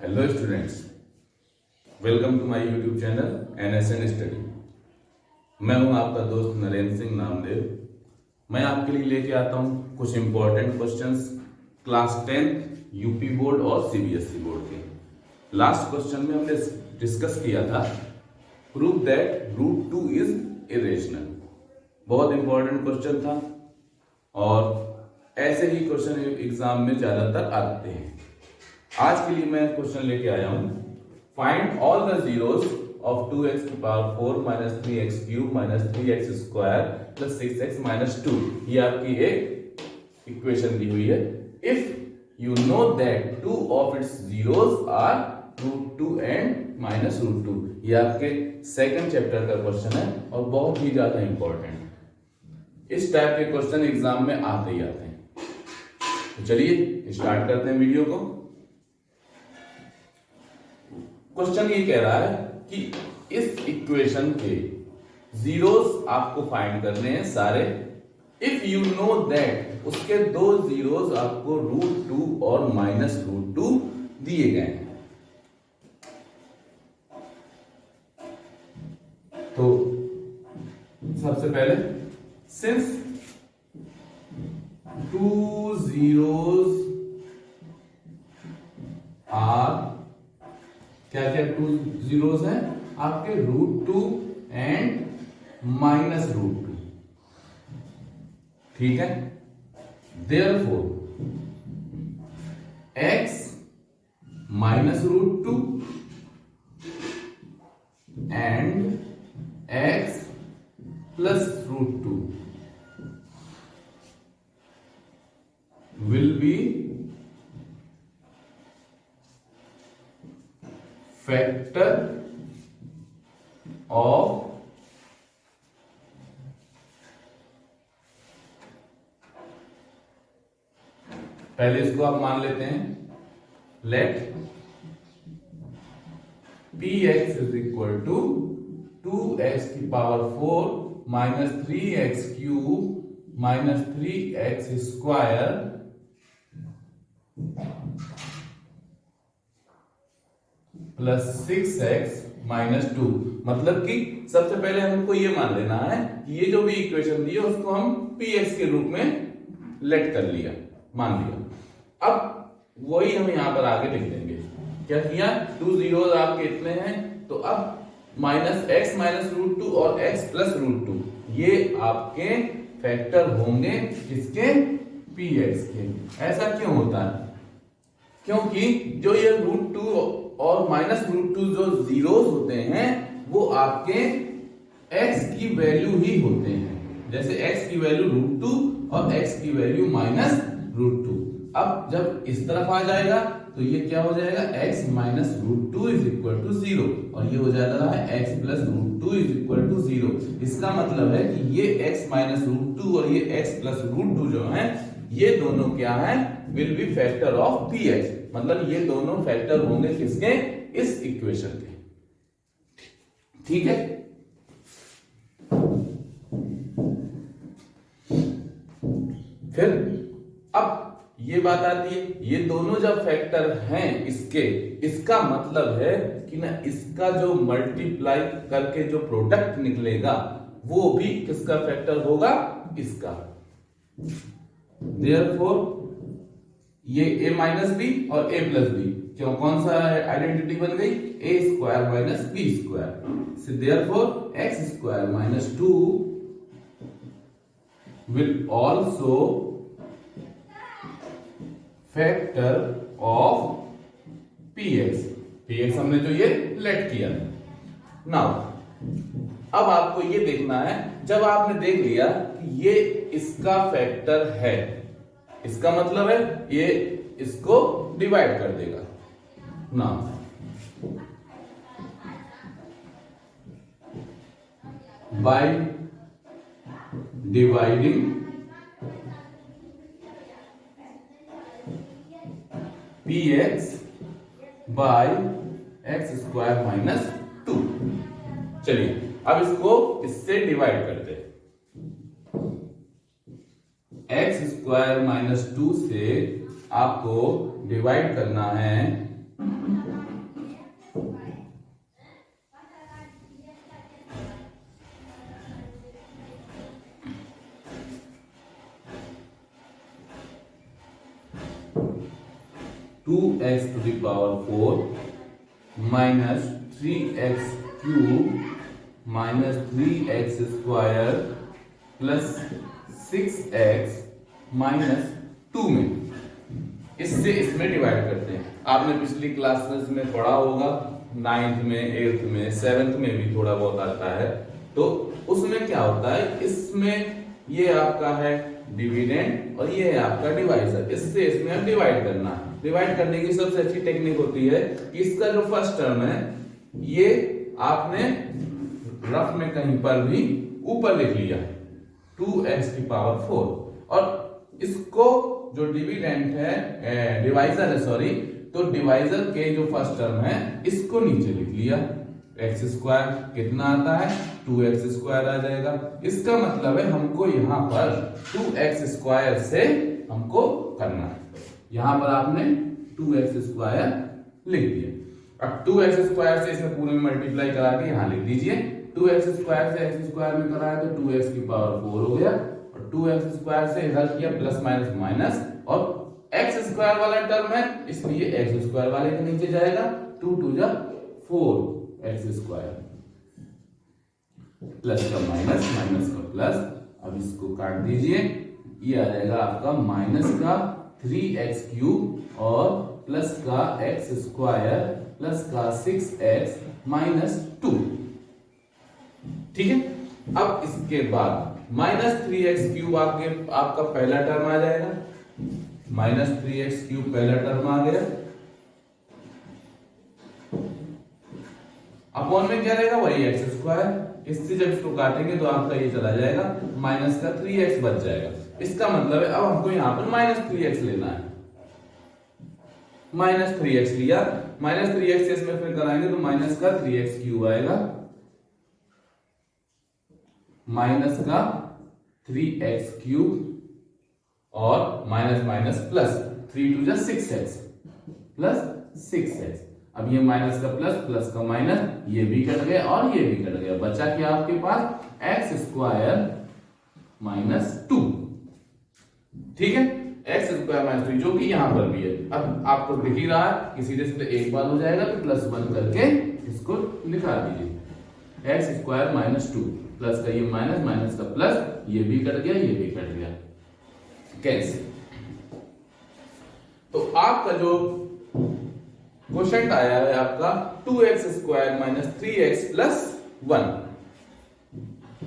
Hello students, welcome to my YouTube channel NSN study. मैं हूं आपका दोस्त नरेंद्र सिंह नामदेव। मैं आपके लिए लेके आता हूं कुछ important questions class 10 UP board और सीबीएसई बोर्ड के। लास्ट क्वेश्चन में हमने डिस्कस किया था prove that root 2 is irrational. बहुत इंपॉर्टेंट क्वेश्चन था और ऐसे ही क्वेश्चन एग्जाम में ज्यादातर आते हैं। आज के लिए मैं क्वेश्चन लेके आया हूं find all the zeros of 2x की power 4 minus 3x cube minus 3x square plus 6x minus 2। ये आपकी एक इक्वेशन दी हुई है। If you know that two of its zeros are root 2 and minus root 2। ये आपके सेकंड चैप्टर का क्वेश्चन है और बहुत ही ज्यादा इंपॉर्टेंट। इस टाइप के क्वेश्चन एग्जाम में आते ही आते हैं। तो चलिए स्टार्ट करते हैं वीडियो को। क्वेश्चन ये कह रहा है कि इस इक्वेशन के जीरोस आपको फाइंड करने हैं सारे। इफ यू नो दैट उसके दो जीरोस आपको रूट 2 और माइनस रूट 2 दिए गए हैं। तो सबसे पहले सिंस टू जीरोस आर क्या क्या टू जीरोस हैं आपके रूट 2 एंड माइनस रूट 2। ठीक है, therefore x minus root 2 and x plus root 2 will be factor of पहले इसको आप मान लेते हैं let px is equal to 2x की power 4 minus 3x cube minus 3x square plus 6x minus 2। मतलब कि सबसे पहले हमको ये मान लेना है कि ये जो भी इक्वेशन दी है उसको हम px के रूप में लेट कर लिया, मान लिया। अब वही हम यहां पर आगे लिख देंगे। क्या किया, टू जीरोस आपके इतने हैं तो अब माइनस x माइनस रूट 2 और x प्लस रूट 2 ये आपके फैक्टर होंगे किसके, px के। ऐसा क्यों होता है, क्योंकि जो ये रूट 2 और माइनस रूट 2 जो जीरोस होते हैं वो आपके x की वैल्यू ही होते हैं। जैसे x की वैल्यू रूट 2 और x की वैल्यू माइनस रूट 2। अब जब इस तरफ आ जाएगा तो ये क्या हो जाएगा, x minus root 2 is equal to 0 और ये हो जाता है x plus root 2 is equal to 0। इसका मतलब है कि ये x माइनस रूट 2 और ये x प्लस रूट 2 जो है ये दोनों क्या है, will be factor of px। मतलब ये दोनों फैक्टर होंगे किसके, इस इक्वेशन के। ठीक है, फिर अब ये बात आती है, ये दोनों जब फैक्टर हैं इसके, इसका मतलब है कि ना इसका जो मल्टीप्लाई करके जो प्रोडक्ट निकलेगा वो भी किसका फैक्टर होगा, इसका। देयरफॉर ये a माइनस बी और a प्लस बी, क्यों, कौन सा आइडेंटिटी बन गई, a square minus b square. Therefore x square minus 2 will also factor of px। px हमने जो ये लेट किया। नाउ अब आपको ये देखना है, जब आपने देख लिया कि ये इसका फैक्टर है, इसका मतलब है ये इसको डिवाइड कर देगा ना। By dividing px by x square minus 2। चलिए अब इसको इससे डिवाइड करते हैं। x स्क्वायर माइनस 2 से आपको डिवाइड करना है 2x to the power 4 minus 3x cube minus 3x square plus 6x minus 2 में इससे इसमें डिवाइड करते हैं। आपने पिछली क्लासेस में पढ़ा होगा, 9th में, 8th में, 7th में भी थोड़ा बहुत आता है। तो उसमें क्या होता है, इसमें ये आपका है डिविडेंड और ये है आपका डिवाइजर, इससे इसमें हम डिवाइड करना है। डिवाइड करने की सबसे अच्छी टेक्निक होती है कि इसका जो फर्स्ट टर्म है ये आपने रफ में कहीं पर भी ऊपर लिख लिया 2x की पावर 4 और इसको जो डिविडेंड है डिवाइजर है सॉरी, तो डिवाइजर के जो फर्स्ट टर्म है इसको नीचे लिख लिया। एक्स स्क्वायर कितना आता है 2x स्क्वायर आ जाएगा। इसका मतलब है हमको यहाँ पर 2x स्क्वायर से हमको करना है। यहां पर आपने 2x स्क्वायर लिख दिया। अब 2x स्क्वायर से इसे पूरे में मल्टीप्लाई करा के यहां लिख दीजिए। 2x स्क्वायर से x स्क्वायर में कराया तो 2x की पावर 4 हो गया और 2x स्क्वायर से इधर किया प्लस माइनस माइनस और x स्क्वायर वाला टर्म है इसलिए x स्क्वायर वाले के नीचे जाएगा। 2 2 जा 4 x स्क्वायर प्लस का माइनस माइनस का प्लस। अब इसको काट दीजिए, ये आ जाएगा आपका माइनस का 3x क्यूब और प्लस का x स्क्वायर प्लस का 6x माइनस 2। ठीक है, अब इसके बाद माइनस 3x क्यूब आपका पहला टर्म आ जाएगा। माइनस 3x क्यूब पहला टर्म आ गया, अपॉन में क्या रहेगा वही x स्क्वायर। इससे जब इसको काटेंगे तो आपका ये चला जाएगा, माइनस का 3x बच जाएगा। इसका मतलब है अब हमको यहां पर माइनस 3x लेना है। माइनस 3x लिया, माइनस 3x से इसमें फिर कराएंगे तो माइनस का 3x क्यूब आएगा, माइनस का 3x क्यूब और माइनस माइनस प्लस 3 2 जा 6x प्लस 6x। अब ये माइनस का प्लस प्लस का माइनस, ये भी कट गया और ये भी कट गया। बचा क्या आपके पास x स्क्वायर माइनस 2। ठीक है, x स्क्वायर माइनस 2 जो कि यहां पर भी है। अब आपको दिख ही रहा है कि सीधे सीधे एक बार हो जाएगा तो प्लस 1 करके इसको लिखा दीजिए। x स्क्वायर माइनस 2 प्लस का ये माइनस माइनस का प्लस, ये भी कट गया ये भी कट गया, कैंसिल। तो आपका जो क्वेश्चन आया है आपका 2x square minus 3x plus 1।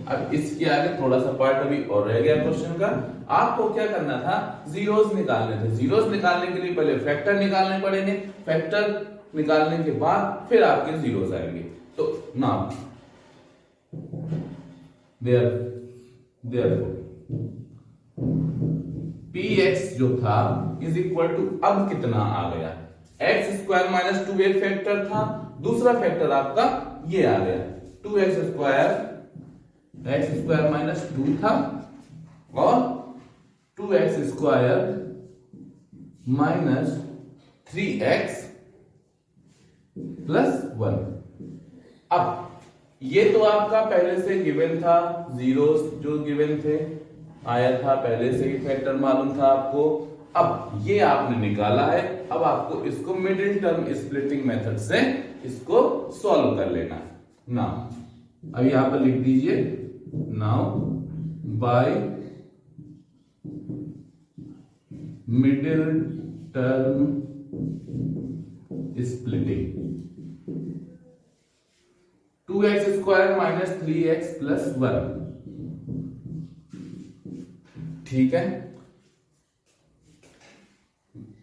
अब इसके आगे थोड़ा सा पार्ट अभी और रह गया क्वेश्चन का। आपको क्या करना था, जीरोस निकालने थे। जीरोस निकालने के लिए पहले फैक्टर निकालने पड़ेंगे, फैक्टर निकालने के बाद फिर आपके जीरोस आएंगे। तो नाउ देयरफॉर px जो था इज इक्वल टू, अब कितना आ गया, एक्स स्क्वायर माइनस 2 एक फैक्टर था, दूसरा फैक्टर आपका ये आ गया 2x square, x square minus 2 था और 2x square minus 3x plus 1। अब ये तो आपका पहले से गिवन था, जीरोस जो गिवन थे आया था पहले से ही, फैक्टर मालूम था आपको। अब ये आपने निकाला है, अब आपको इसको मिडिल टर्म स्प्लिटिंग मेथड से इसको सॉल्व कर लेना है। नाउ अब यहां पर लिख दीजिए, now by middle term splitting 2x square minus 3x plus 1। ठीक है,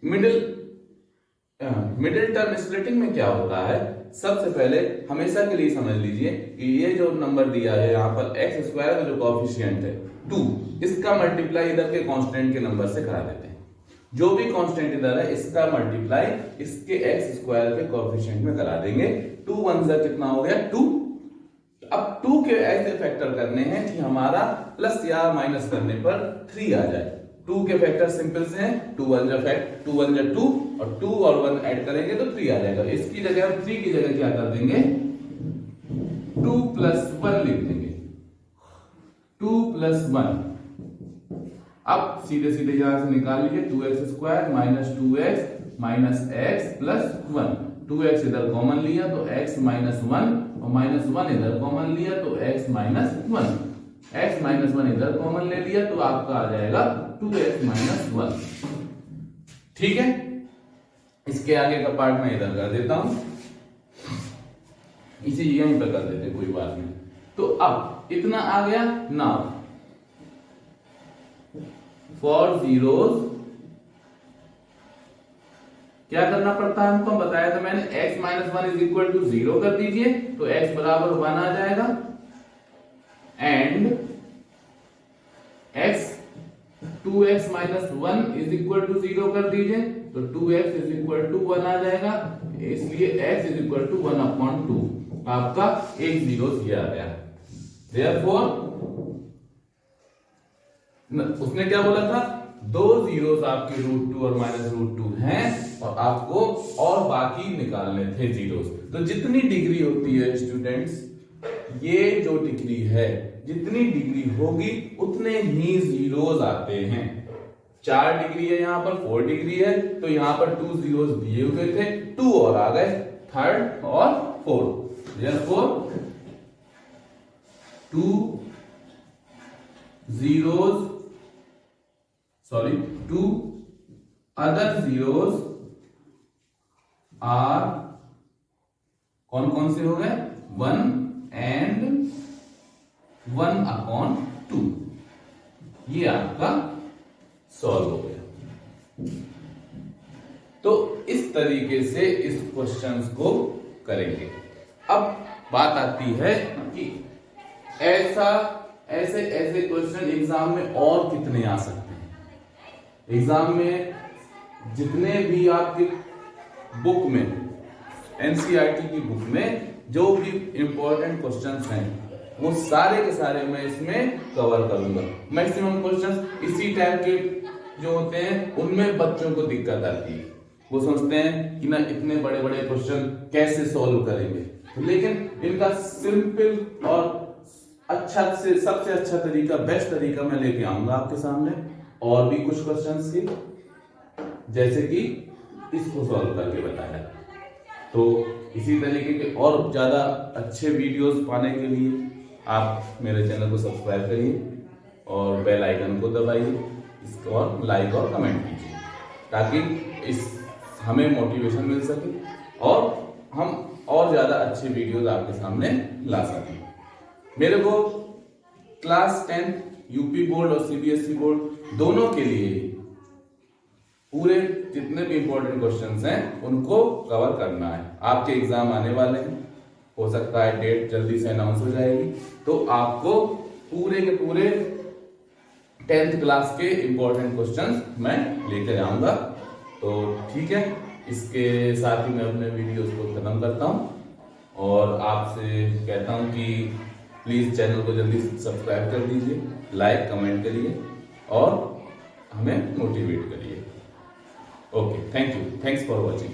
मिडिल टर्म स्प्लिटिंग में क्या होता है, सबसे पहले हमेशा के लिए समझ लीजिए कि ये जो नंबर दिया है यहाँ पर एक्स स्क्वायर का जो कोएफिशिएंट है 2, इसका मल्टीप्लाई इधर के कांस्टेंट के नंबर से करा देते हैं। जो भी कांस्टेंट इधर है इसका मल्टीप्लाई इसके एक्स स्क्वायर के कोएफिशिएंट में करा देंगे। 2 1 जा कितना हो गया 2। अब 2 के ऐसे फैक्टर करने हैं कि हमारा प्लस या माइनस करने पर 3 आ जाए। 2 के फैक्टर सिंपल से हैं, 2 1 जा 2 और 2 और 1 ऐड करेंगे तो 3 आ जाएगा। इसकी जगह हम 3 की जगह क्या कर देंगे, 2 + 1 लिख देंगे, 2 + 1। अब सीधे सीधे यहां से निकाल लीजिए, 2x² - 2x - x + 1। 2x इधर कॉमन लिया तो x - 1 और -1 इधर कॉमन लिया तो x - 1। x - 1 इधर कॉमन ले लिया तो आपका आ जाएगा 2x - 1। ठीक है, इसके आगे का पार्ट मैं इधर कर देता हूं, इसे यहीं पर कर देते, कोई बात नहीं। तो अब इतना आ गया। नाउ फॉर जीरोस क्या करना पड़ता है हमको, बताया था मैंने, x - 1 = 0 कर दीजिए तो x बराबर 1 आ जाएगा, एंड x 2x - 1 = 0 कर दीजिए तो 2x = 1 आ जाएगा, इसलिए x = 1/2। आपका एक जीरो ये आ गया। Therefore उसने क्या बोला था, 2 जीरोस आपके √2 और -√2 हैं और आपको और बाकी निकालने थे जीरोस। तो जितनी डिग्री होती है स्टूडेंट्स, ये जो डिग्री है, जितनी डिग्री होगी उतने ही जीरोस आते हैं। 4 डिग्री है, यहां पर 4 डिग्री है, तो यहां पर 2 जीरोस दिए हुए थे, 2 और आ गए, 3rd और 4th। Therefore 2 other zeros are कौन कौन से हो गए, 1 and 1/2। ये आपका सॉल्व हो गया। तो इस तरीके से इस क्वेश्चंस को करेंगे। अब बात आती है कि ऐसे क्वेश्चन एग्जाम में और कितने आ सकते हैं। एग्जाम में जितने भी आपके बुक में, एनसीईआरटी की बुक में जो भी इंपॉर्टेंट क्वेश्चंस हैं वो सारे के सारे मैं इसमें कवर करूंगा। मैक्सिमम क्वेश्चंस इसी टाइप के जो होते हैं उनमें बच्चों को दिक्कत आती है, वो सोचते हैं कि ना इतने बड़े बड़े क्वेश्चन कैसे सॉल्व करेंगे, लेकिन इनका सिंपल और अच्छा से सबसे अच्छा तरीका, बेस्ट तरीका मैं लेके आऊंगा आपके सामने। और भी कुछ क्वेश्चंस की, जैसे कि इसको सॉल्व करके बताया। तो इसी तरीके के और ज्यादा अच्छे वीडियोस पाने के लिए आप मेरे चैनल को सब्सक्राइब करिए और बेल आइकन को दबाइए, इसको और लाइक और कमेंट कीजिए, ताकि हमें मोटिवेशन मिल सके और हम और ज्यादा अच्छे वीडियोस आपके सामने ला सकें। मेरे को क्लास 10 यूपी बोर्ड और सीबीएसई बोर्ड दोनों के लिए पूरे जितने भी इंपॉर्टेंट क्वेश्चंस हैं उनको कवर करना है। आपके एग्जाम आने वाले हैं, हो सकता है डेट जल्दी से अनाउंस हो जाएगी, तो आपको पूरे के पूरे 10th क्लास के इंपॉर्टेंट क्वेश्चंस मैं लेकर आऊंगा। तो ठीक है, इसके साथ ही मैं अपने वीडियोस को खत्म करता हूं और आपसे कहता हूं कि प्लीज चैनल को जल्दी सब्सक्राइब कर दीजिए, लाइक कमेंट करिए और हमें मोटिवेट करिए। Okay, thank you, thanks for watching.